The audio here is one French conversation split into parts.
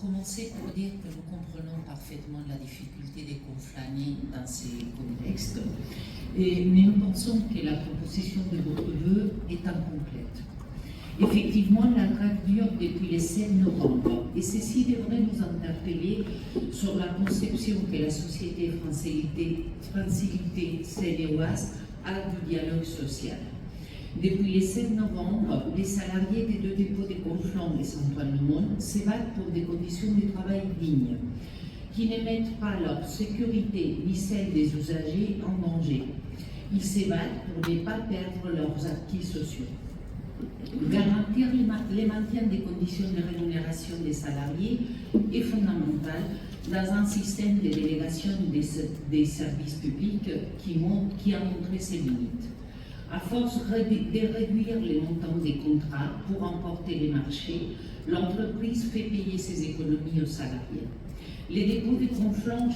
commencer pour dire que nous comprenons parfaitement la difficulté de conflaner dans ces contextes, mais nous pensons que la proposition de votre vœu est incomplète. Effectivement, la grève dure depuis le 7 novembre et ceci devrait nous interpeller sur la conception que la société francilité sénégalais a du dialogue social. Depuis le 7 novembre, les salariés des deux dépôts de Conflans et Saint-Ouen-le-Monde se battent pour des conditions de travail dignes, qui ne mettent pas leur sécurité ni celle des usagers en danger. Ils se battent pour ne pas perdre leurs acquis sociaux. Garantir le maintien des conditions de rémunération des salariés est fondamental dans un système de délégation des services publics qui a montré ses limites. À force de réduire les montants des contrats pour emporter les marchés, l'entreprise fait payer ses économies aux salariés. Les dépôts de Conflans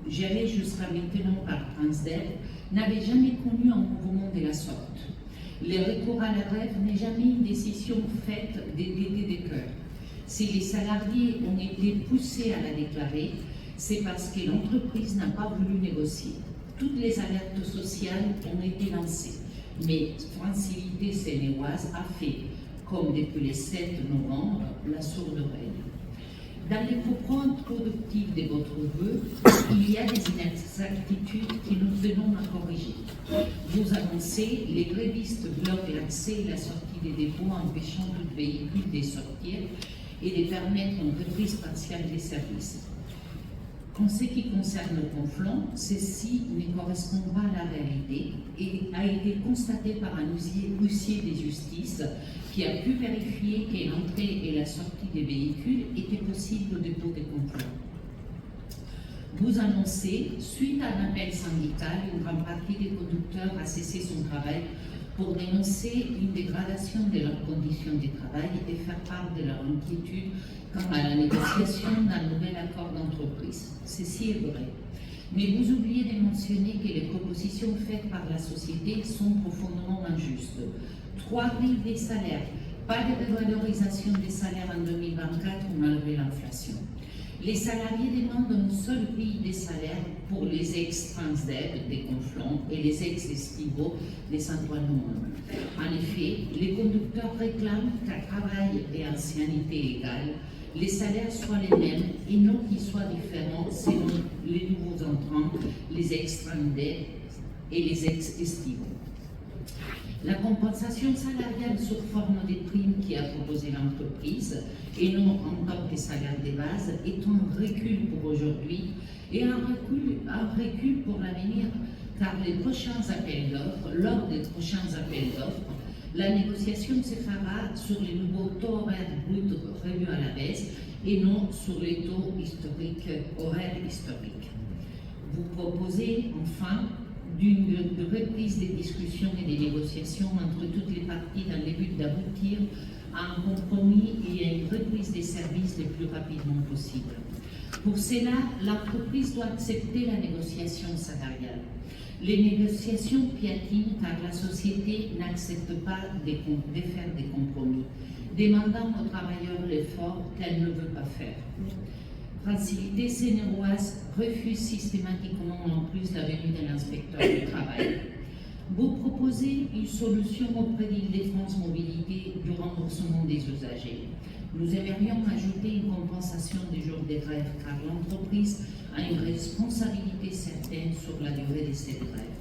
gérés jusqu'à maintenant par Transdev n'avaient jamais connu un mouvement de la sorte. Le recours à la grève n'est jamais une décision faite des cœurs. Si les salariés ont été poussés à la déclarer, c'est parce que l'entreprise n'a pas voulu négocier. Toutes les alertes sociales ont été lancées, mais Francilité sénégalais a fait, comme depuis le 7 novembre, la sourde oreille. Dans les propos introductifs de votre vœu, il y a des inexactitudes que nous venons à corriger. Vous annoncez les grévistes bloquent l'accès et la sortie des dépôts, empêchant tout véhicule de sortir et de permettre une reprise partielle des services. En ce qui concerne le Conflans, ceci ne correspond pas à la réalité et a été constaté par un huissier de justice qui a pu vérifier que l'entrée et la sortie des véhicules étaient possibles au dépôt de Conflans. Vous annoncez, suite à un appel syndical, une grande partie des conducteurs a cessé son travail pour dénoncer une dégradation de leurs conditions de travail et faire part de leur inquiétude quant à la négociation d'un nouvel accord d'entreprise. Ceci est vrai. Mais vous oubliez de mentionner que les propositions faites par la société sont profondément injustes. 3 grilles des salaires, pas de revalorisation des salaires en 2024 malgré l'inflation. Les salariés demandent une seule grille des salaires pour les ex-Transdev des Conflans et les ex-Estivaux des Saint-Ouen-le-Monde. En effet, les conducteurs réclament qu'à travail et ancienneté égale, les salaires soient les mêmes et non qu'ils soient différents selon les nouveaux entrants, les ex-Transdev et les ex-Estivaux. La compensation salariale sous forme de primes qui a proposé l'entreprise et non en tant que salaire de base est un recul pour aujourd'hui et un recul pour l'avenir, car les prochains appels d'offres, lors des prochains appels d'offres, la négociation se fera sur les nouveaux taux horaires bruts revus à la baisse et non sur les taux horaires historiques. Vous proposez enfin d'une reprise des discussions et des négociations entre toutes les parties dans le but d'aboutir à un compromis et à une reprise des services le plus rapidement possible. Pour cela, l'entreprise doit accepter la négociation salariale. Les négociations piétinent car la société n'accepte pas de faire des compromis, demandant aux travailleurs l'effort qu'elle ne veut pas faire. Francilité sénégalais refuse systématiquement en plus la venue de l'inspecteur du travail. Vous proposez une solution auprès d'Île-de-France Mobilité du remboursement des usagers. Nous aimerions ajouter une compensation des jours de grève car l'entreprise a une responsabilité certaine sur la durée de cette grève.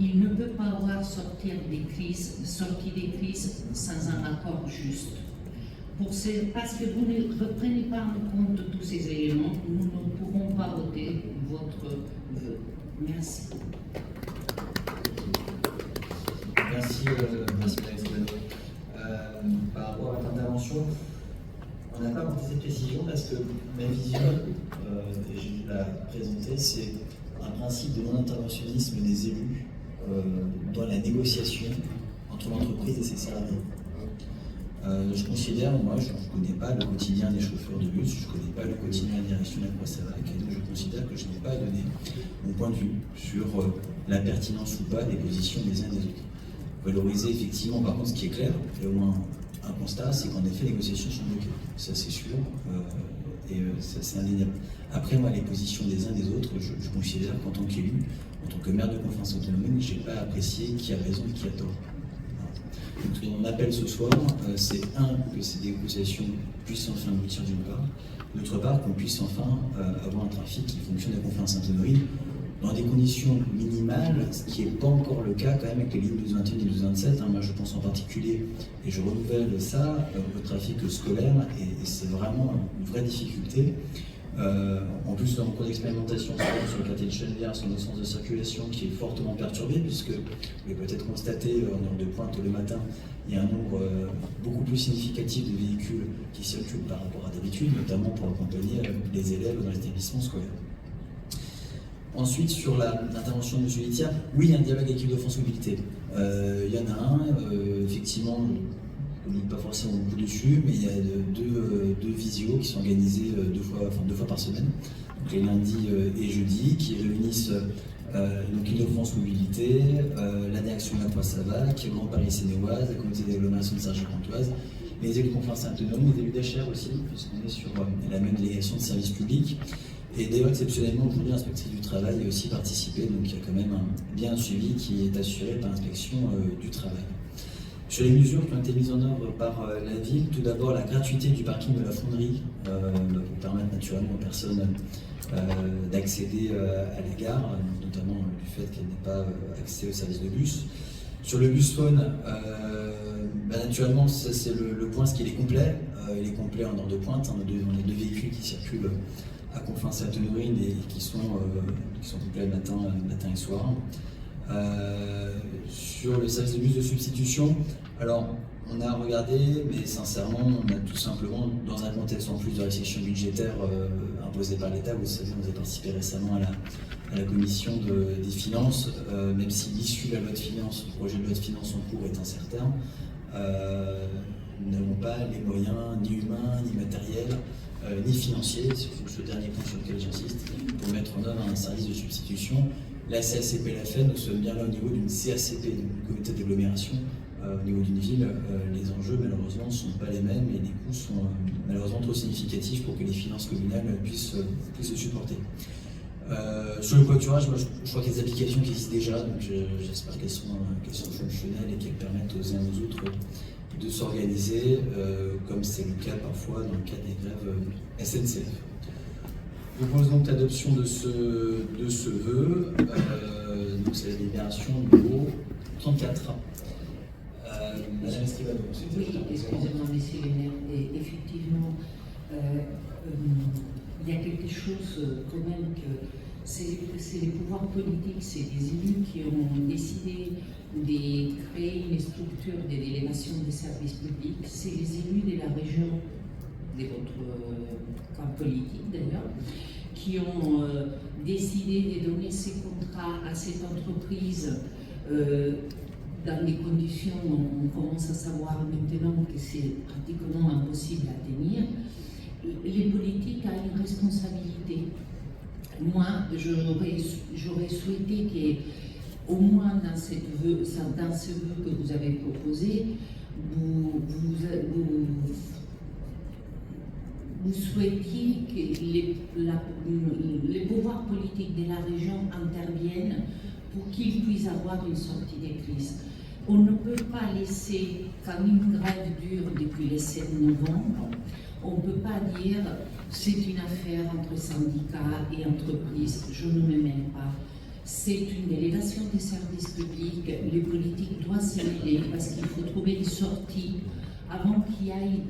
Il ne peut pas avoir sorti des crises sans un accord juste. Parce que vous ne reprenez pas en compte tous ces éléments, nous ne pourrons pas voter votre vœu. Merci. Merci, par rapport à votre intervention, on n'a pas beaucoup de précisions parce que ma vision, et j'ai dû la présenter, c'est un principe de non-interventionnisme des élus dans la négociation entre l'entreprise et ses salariés. Je considère, moi, je ne connais pas le quotidien des chauffeurs de bus, je ne connais pas le quotidien de la direction de la Croix-Sévrac, et donc je considère que je n'ai pas à donner mon point de vue sur la pertinence ou pas des positions des uns et des autres. Valoriser effectivement, par contre, ce qui est clair, et au moins un constat, c'est qu'en effet, les négociations sont bloquées. Ça, c'est sûr, ça, c'est indéniable. Après, moi, les positions des uns et des autres, je considère qu'en tant qu'élu, en tant que maire de conférence autonome, je n'ai pas apprécié qui a raison et qui a tort. Donc, ce qu'on appelle ce soir, c'est que ces négociations puissent enfin aboutir d'une part, d'autre part, qu'on puisse enfin avoir un trafic qui fonctionne à Conflans-Sainte-Honorine dans des conditions minimales, ce qui n'est pas encore le cas quand même avec les lignes 1221 et 1227. Moi, je pense en particulier, et je renouvelle ça, au trafic scolaire, et c'est vraiment une vraie difficulté. En plus, dans mon cours d'expérimentation sur le quartier de Chennevières, sur notre sens de circulation qui est fortement perturbé, puisque vous pouvez peut-être constater en heure de pointe le matin, il y a un nombre beaucoup plus significatif de véhicules qui circulent par rapport à d'habitude, notamment pour accompagner les élèves dans les établissements scolaires. Ensuite, sur l'intervention de M. Littière, oui, il y a un dialogue avec l'Île-de-France Mobilité. Il y en a un, effectivement, je ne lis pas forcément beaucoup dessus, mais il y a deux visios qui sont organisés deux fois par semaine, donc les lundis et jeudis, qui réunissent donc Île-de-France Mobilité, la direction de la Croix-Savac, le Grand Paris Sénéoise, la communauté d'agglomération de Cergy-Pontoise, les élus de Conflans-Sainte-Honorine, les élus d'HR aussi, puisqu'on est sur la même délégation de services publics. Et d'ailleurs, exceptionnellement, aujourd'hui, l'inspectrice du travail a aussi participé, donc il y a quand même bien un suivi qui est assuré par l'inspection du travail. Sur les mesures qui ont été mises en œuvre par la ville, tout d'abord la gratuité du parking de la fonderie pour permettre naturellement aux personnes d'accéder à la gare, notamment du fait qu'elle n'ait pas accès au service de bus. Sur le bus phone, naturellement, ça, c'est le point, ce qu'il est complet. Il est complet en heure de pointe. On a deux véhicules qui circulent à Conflans-Sainte-Honorine et qui sont complets matin et soir. Sur le service de bus de substitution, alors on a regardé, mais sincèrement, on a tout simplement, dans un contexte en plus de restriction budgétaire imposée par l'État, vous savez, on a participé récemment à la commission des finances, même si l'issue de la loi de finances, le projet de loi de finances en cours est incertain, nous n'avons pas les moyens ni humains, ni matériels, ni financiers, c'est ce dernier point sur lequel j'insiste, pour mettre en œuvre un service de substitution. La CACP l'a fait, nous sommes bien là au niveau d'une CACP, d'une communauté d'agglomération. Au niveau d'une ville, les enjeux malheureusement ne sont pas les mêmes et les coûts sont malheureusement trop significatifs pour que les finances communales puissent se supporter. Sur le covoiturage, moi, je crois qu'il y a des applications qui existent déjà, donc j'espère qu'elles sont fonctionnelles et qu'elles permettent aux uns et aux autres de s'organiser, comme c'est le cas parfois dans le cadre des grèves SNCF. Je propose donc l'adoption de ce vœu, donc c'est la délibération numéro 34. Madame Escrivano. Oui, excusez-moi, monsieur le maire, effectivement, il y a quelque chose quand même que c'est les pouvoirs politiques, c'est des élus qui ont décidé de créer une structure de délégation des services publics, c'est les élus de la région, de votre camp politique d'ailleurs, qui ont décidé de donner ces contrats à cette entreprise dans des conditions où on commence à savoir maintenant que c'est pratiquement impossible à tenir. Les politiques ont une responsabilité. Moi, j'aurais souhaité qu'au moins dans ce vœu que vous avez proposé, vous souhaitiez que les pouvoirs politiques de la région interviennent pour qu'ils puissent avoir une sortie de crise. On ne peut pas laisser, comme une grève dure depuis le 7 novembre, on ne peut pas dire c'est une affaire entre syndicats et entreprises, je ne me mêle pas. C'est une délégation des services publics, les politiques doivent se mêler parce qu'il faut trouver une sortie avant qu'il y ait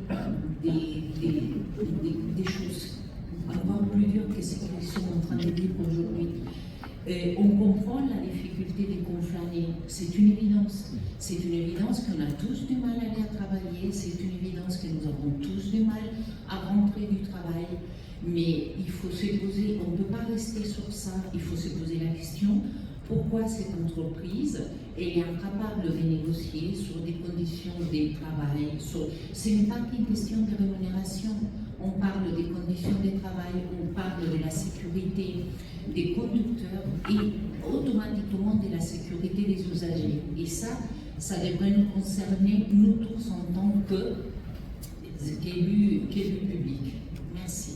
des choses encore plus dures que ce qu'ils sont en train de vivre aujourd'hui. On comprend la difficulté des conflannés, c'est une évidence. C'est une évidence qu'on a tous du mal à aller travailler, c'est une évidence que nous avons tous du mal à rentrer du travail. Mais il faut se poser, on ne peut pas rester sur ça, il faut se poser la question, pourquoi cette entreprise est incapable de négocier sur des conditions de travail. Ce n'est pas qu'une question de rémunération, on parle des conditions de travail, on parle de la sécurité des conducteurs et automatiquement de la sécurité des usagers. Et ça, Ça devrait nous concerner, nous tous, en tant qu'élus publics. Merci.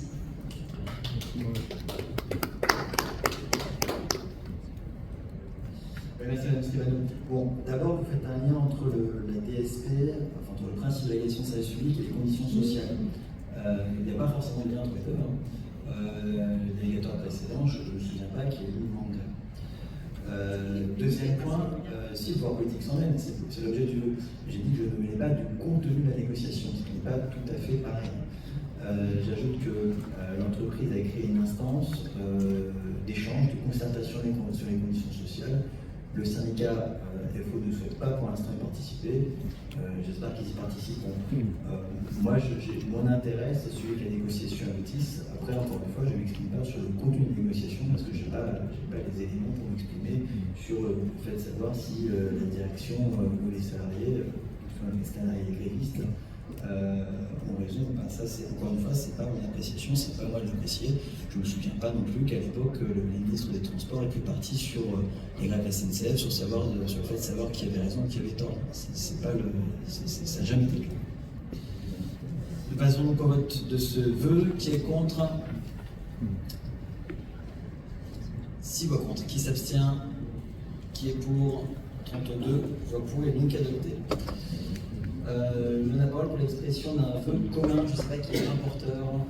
Merci Mme Scribano. Bon, d'abord, vous faites un lien entre la DSP, enfin, entre le principe de la question de service public et les conditions sociales. Il n'y a pas forcément de lien entre les deux. Le délégateur précédent, je ne me souviens pas qu'il y ait eu de mandat. Deuxième point, si le pouvoir politique s'en mêle, c'est l'objet du vœu. J'ai dit que je ne mêlais pas du contenu de la négociation, ce qui n'est pas tout à fait pareil. J'ajoute que l'entreprise a créé une instance d'échange, de concertation sur les conditions sociales. Le syndicat FO ne souhaite pas pour l'instant y participer. J'espère qu'ils y participeront. Moi, mon intérêt, c'est celui que les négociations aboutissent. Après, encore une fois, je ne m'exprime pas sur le contenu des négociations parce que je n'ai pas les éléments pour m'exprimer sur le fait de savoir si la direction ou les salariés, les salariés grévistes, ont raison. Ben, ça, c'est encore une fois, c'est pas mon appréciation, c'est pas moi de l'apprécier. Je me souviens pas non plus qu'à l'époque, le ministre des Transports est plus parti sur les grèves SNCF, sur le fait de savoir qui avait raison et qui avait tort. Ça n'a jamais été le cas. Nous passons donc au vote de ce vœu. Qui est contre? 6 voix contre. Qui s'abstient? Qui est pour? 32 voix pour et donc adopté. Je donne la parole pour l'expression d'un vœu commun. Je ne sais pas qui est le rapporteur.